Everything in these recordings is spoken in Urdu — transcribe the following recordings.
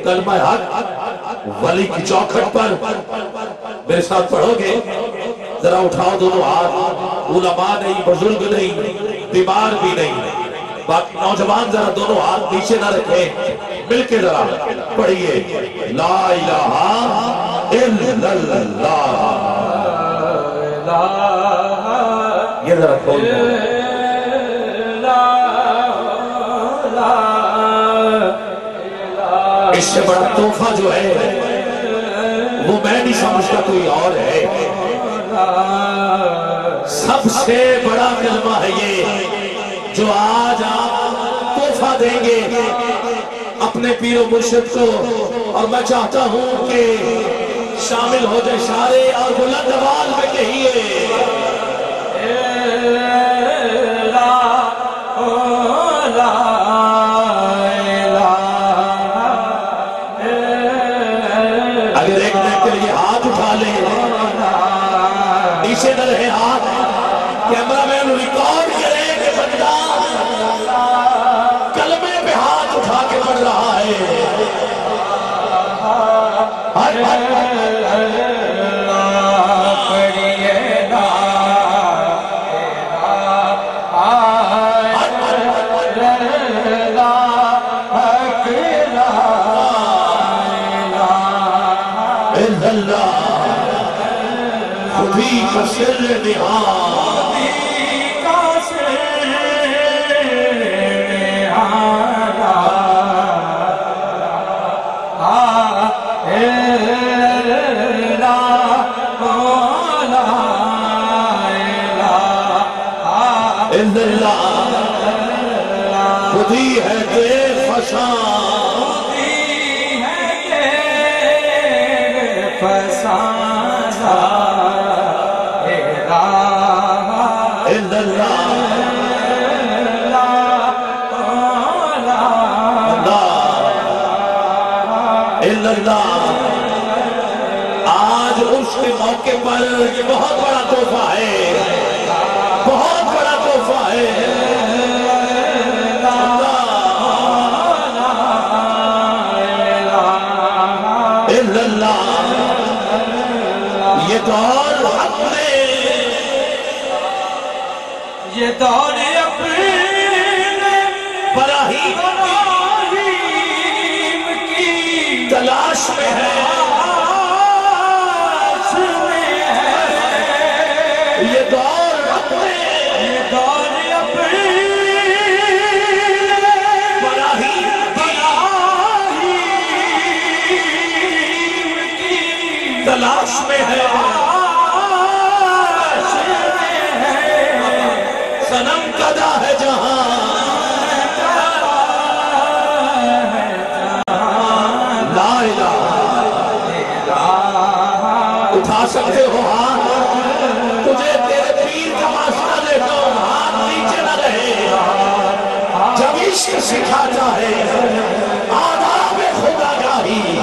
کلمہ حق ولی کی چوکھٹ پر میرے ساتھ پڑھو گے؟ ذرا اٹھاؤ دونوں ہاتھ، علماء نہیں، بزرگ نہیں، بیمار بھی نہیں، باقی نوجوان ذرا دونوں ہاتھ نیچے نہ رکھیں، مل کے ذرا پڑھیے لا الہ الا اللہ، یہ ذرا کھول دو۔ اس سے بڑا تحفہ جو ہے وہ میں نہیں سمجھتا کوئی اور ہے۔ سب سے بڑا کلمہ ہے یہ جو آج آپ تحفہ دیں گے اپنے پیر و مرشد کو، اور میں چاہتا ہوں کہ شامل ہو جائے سارے اور بلند آواز میں کہیے اگر ایک منٹ کے لیے ہاتھ اٹھا لیں، نیچے نہ رہے ہاتھ، کیمرہ مین ریکارڈ کرے کہ بندہ کلمے پہ ہاتھ اٹھا کے پڑھ رہا ہے۔ خودی کا سر نہاد، خودی کا سر نہاد، خودی ہے تیغ فشاں، خودی ہے تیغ فشاں، آج اس کے موقع پر یہ بہت بڑا تحفہ ہے، بہت بڑا تحفہ ہے۔ یہ دور حق نے، یہ دور اپنے براہیم کی تلاش میں ہے، یہ دور اپنے براہیم کی تلاش میں ہے، صنم کدا ہے جہاں، لا الہ اٹھا سکتے ہو ہاتھ، تجھے تیرے پیر کا معاشرہ دیتا ہوں، ہاتھ نیچے نہ رہے۔ جب عشق سکھاتا ہے آداب خدا گاہی،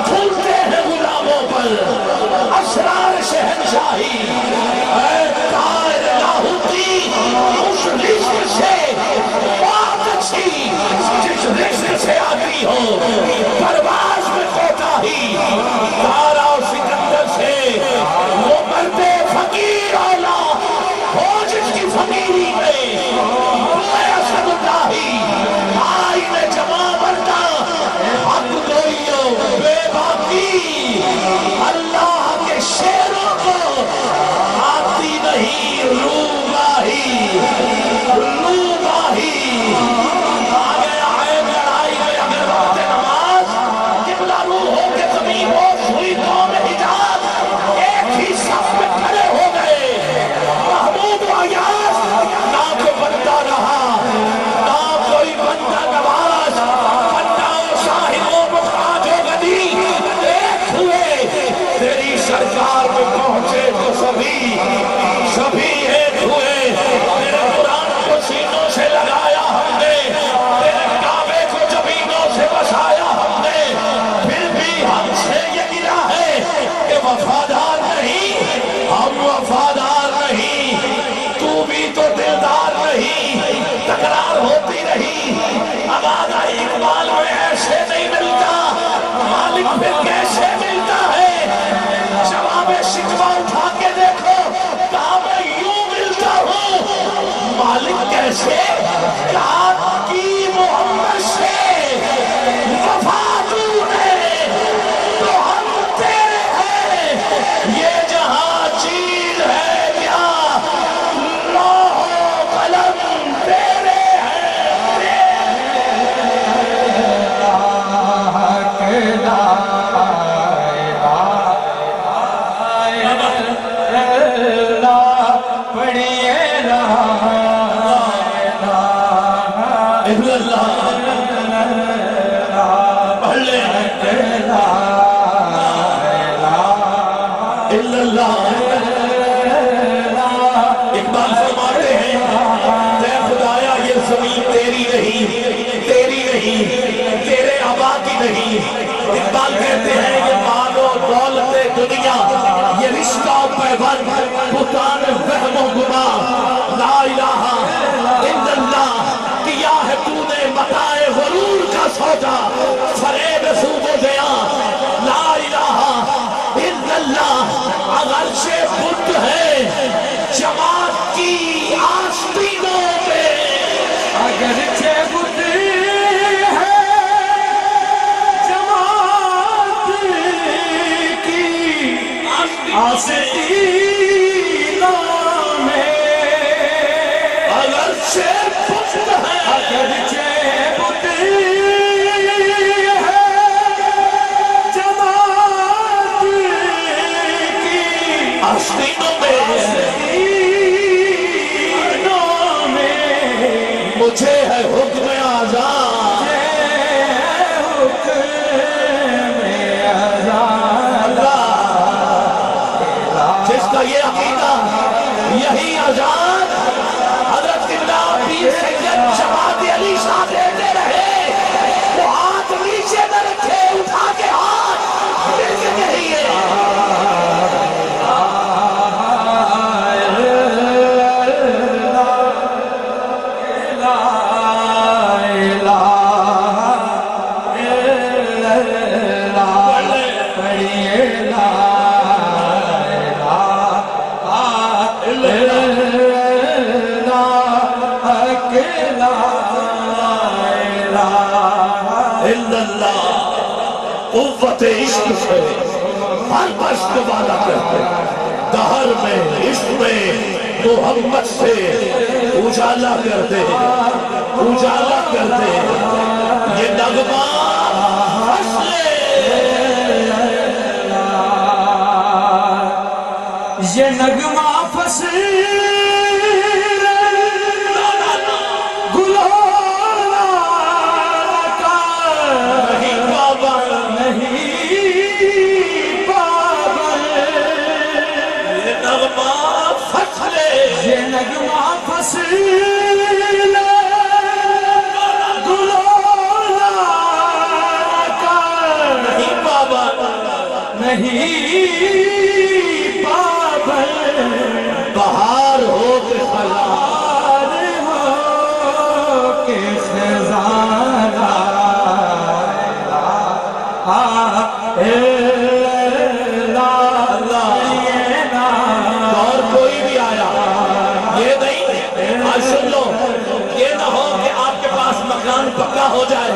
کھلتے ہیں غلاموں پر اسرار شہنشاہی، اے طائر لاہوتی اس رزق سے بات اچھی جس رزق سے آتی ہو، پرواز میں کوتاہی، تارا اور سکندر سے وہ مرتے فقیر اولا ہو جس کی فقیری میں اسد اللہی آئین جمع سے کہا کی محمد سے وفا تو ہے تو ہم تیرے ہیں، یہ جہاں چیز ہے کیا لوح و قلم تیرے ہیں۔ اقبال فرماتے ہیں اے خدایا یہ زمین تیری نہیں، تیری نہیں، تیرے آبا کی نہیں۔ اقبال کہتے ہیں یہ مال و دولت دنیا، یہ رشتہ و پیوند، بہتان وہم و گما، لا الہ الا اللہ کیا ہے تو نے متاع غرور کا سودا، فریب سود و زیاں، لا الہ الا اللہ۔ اگرچہ بت ہے جماعت کی آستینوں میں، اگرچہ بت ہے جماعت کی آستینوں میں، اگرچہ بت ہے، اگرچہ بت ہے جماعت کی آستینوں میں، مجھے ہے حکم آزاد، جس کا یہ عقیدہ یہی آزاد حضرت قبلہ پیر سید شفاعت علی شاہ دیتے رہے، وہ ہاتھ نیچے نہ رکھے، اٹھا کے ہاتھ دل کے کہیے قوت عشق سے ہر بشت والا کرتے، دہر میں عشق میں محمد سے اجالا کرتے، اجالا کرتے یہ نغمہ فصلے، یہ نغمہ فصل بہار ہو کے بہار ہو کے خزانہ اور کوئی بھی آیا یہ نہیں، آج سن لو یہ نہ ہو کہ آپ کے پاس مکان پکا ہو جائے،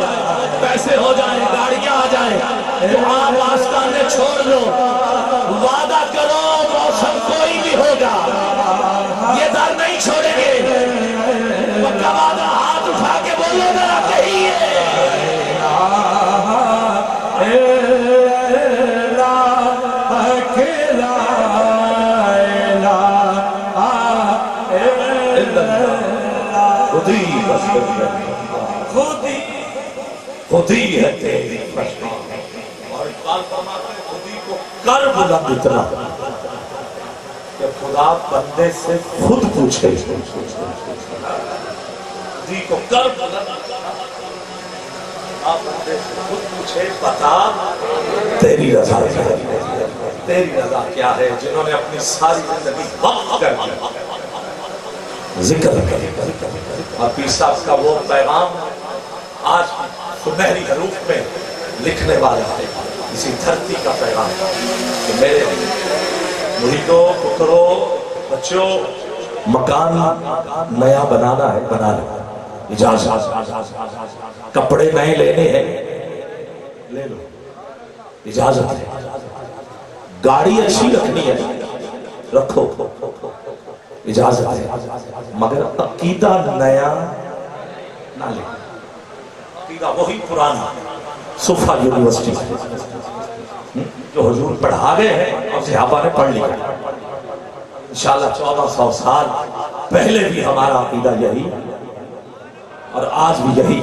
پیسے ہو جائیں، گاڑیاں آ جائیں تو آپ آستانے چھوڑ لو، وعدہ کرو موسم کوئی بھی ہوگا یہ در نہیں چھوڑیں گے، پکا وعدہ ہاتھ اٹھا کے بولو ذرا کہیے خودی ہے تیری پشمان، اور اقبال فرماتے ہیں خودی کو کر بلند اتنا کہ خدا بندے سے خود پوچھے، خودی کو کر بلند آپ بندے سے خود پوچھے بتا تیری رضا کیا ہے، تیری رضا کیا ہے، جنہوں نے اپنی ساری زندگی وقف کر دی ذکر کر، اور پیر صاحب کا وہ پیغام آج سنہری حروف میں لکھنے والا ہے، اسی دھرتی کا پیغام کہ میرے مریدوں، پتروں، بچوں، مکان نیا بنانا ہے بنا لے، اجازت، کپڑے نئے لینے ہیں لے لو، اجازت ہے، گاڑی اچھی رکھنی ہے رکھو، اجازت ہے، مگر عقیدہ نیا نہ لے، عقیدہ وہی پرانا صفا یونیورسٹی جو حضور پڑھا گئے ہیں اور صحابہ نے پڑھ لیا، انشاءاللہ 1400 سال پہلے بھی ہمارا عقیدہ یہی اور آج بھی یہی،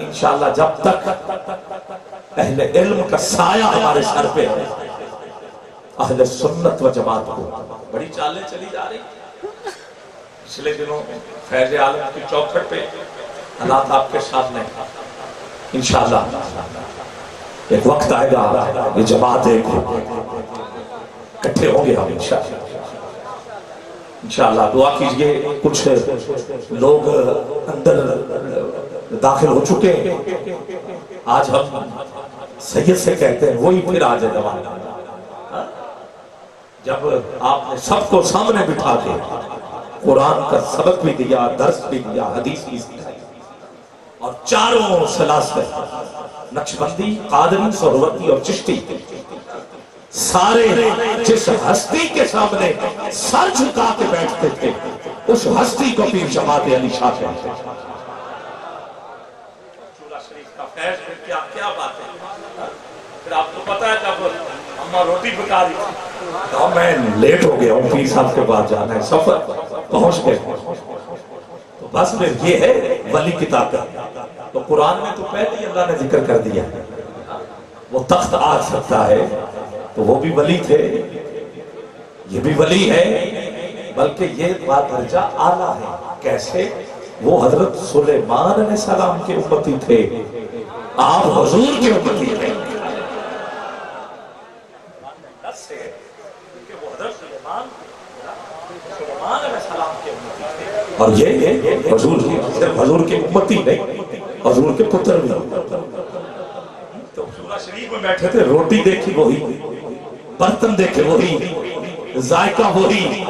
انشاءاللہ جب تک اہل علم کا سایہ ہمارے سر پہ ہے، اہل سنت و جماعت کو بڑی چالیں چلی جا رہی۔ پچھلے دنوں فیض عالم کی چوکھٹ پہ حالات آپ کے سامنے، انشاءاللہ ایک وقت آئے گا یہ جماعت ایک اکٹھے ہوں گے ہم انشاءاللہ دعا کیجئے۔ کچھ لوگ اندر داخل ہو چکے ہیں، آج ہم سید سے کہتے ہیں وہی پھر آج ہے، جب آپ نے سب کو سامنے بٹھا کے قرآن کا سبق بھی دیا، درس بھی دیا، حدیث بھی سکھائی، اور چاروں سلاسل نقشبندی، قادری، سہروردی اور چشتی سارے جس ہستی کے سامنے سر جھکا کے بیٹھتے تھے اس ہستی کو پیر جماعت علی شاہ کہتے ہیں۔ چولہ شریف کا فیض پھر کیا بات ہے، پھر آپ کو پتا ہے جب اماں روٹی پکا رہی تھی تو میں لیٹ ہو گیا ہوں، پیر صاحب کے بعد جانا ہے، سفر پہنچ گئے، تو بس پھر یہ ہے ولی کی طاقت۔ تو قرآن میں تو پہلے ہی اللہ نے ذکر کر دیا وہ تخت آ سکتا ہے، تو وہ بھی ولی تھے، یہ بھی ولی ہے، بلکہ یہ بات درجہ اعلیٰ ہے۔ کیسے؟ وہ حضرت سلیمان علیہ السلام کے امتی تھے، آپ حضور کے امتی تھے، اور یہ حضور کے امتی نہیں، حضور کے پتر بھی۔ تو چولہ شریف میں بیٹھے تھے، روٹی دیکھی وہی، برتن دیکھے وہی، ذائقہ وہی،